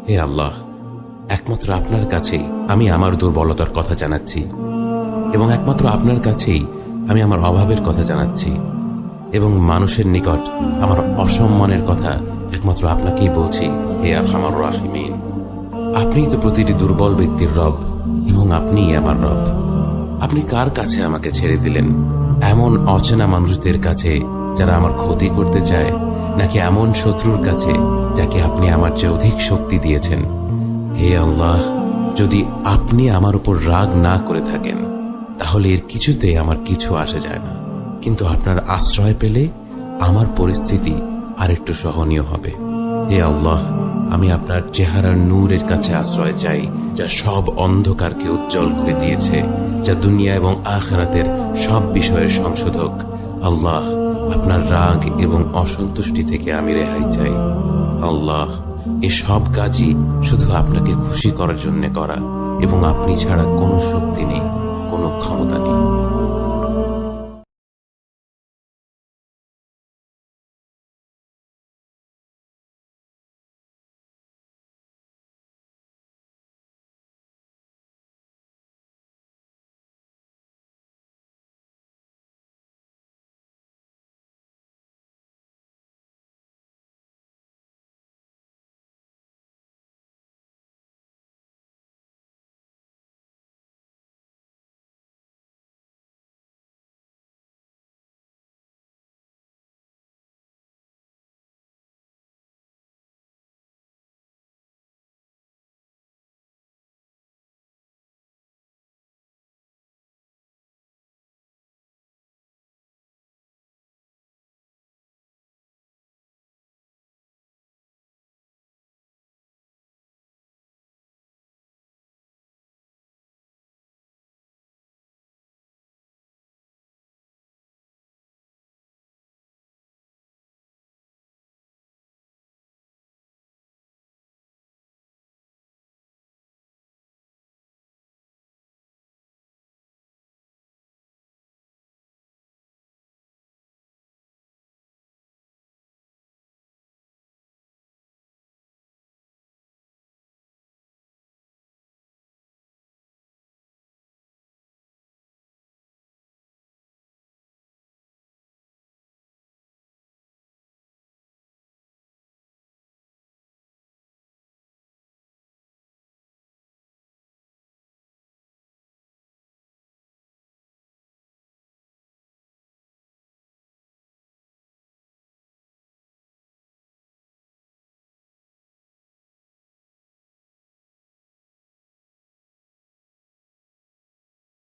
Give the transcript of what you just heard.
হে আল্লাহ, একমাত্র আপনার কাছেই আমি আমার দুর্বলতার কথা জানাচ্ছি, এবং একমাত্র আপনার কাছেই আমি আমার অভাবের কথা জানাচ্ছি, এবং মানুষের নিকট আমার অসম্মানের কথা একমাত্র আপনাকেই বলছি। হে আরহামার রাহিমিন, আপনিই তো প্রতিটি দুর্বল ব্যক্তির রব, এবং আপনিই আমার রব। আপনি কার কাছে আমাকে ছেড়ে দিলেন? এমন অচেনা মানুষদের কাছে যারা আমার ক্ষতি করতে চায়, নাকি এমন শত্রুর কাছে যাকে আপনি আমার চেয়ে অধিক শক্তি দিয়েছেন? হে আল্লাহ, যদি আপনি আমার উপর রাগ না করে থাকেন তাহলে এর কিছুতে আমার কিছু আসে যায় না, কিন্তু আপনার আশ্রয় পেলে আমার পরিস্থিতি আরেকটু সহনীয় হবে। হে আল্লাহ, আমি আপনার চেহারার নূরের কাছে আশ্রয় চাই, যা সব অন্ধকারকে উজ্জ্বল করে দিয়েছে, যা দুনিয়া এবং আখিরাতের সব বিষয়ের সংশোধক। আল্লাহ, আপনার রাগ এবং অসন্তুষ্টি থেকে আমি রেহাই চাই। আল্লাহ, এ সব কাজই শুধু আপনাকে খুশি করার জন্য করা, এবং আপনি ছাড়া কোনো শক্তি নেই, কোনো ক্ষমতা নেই।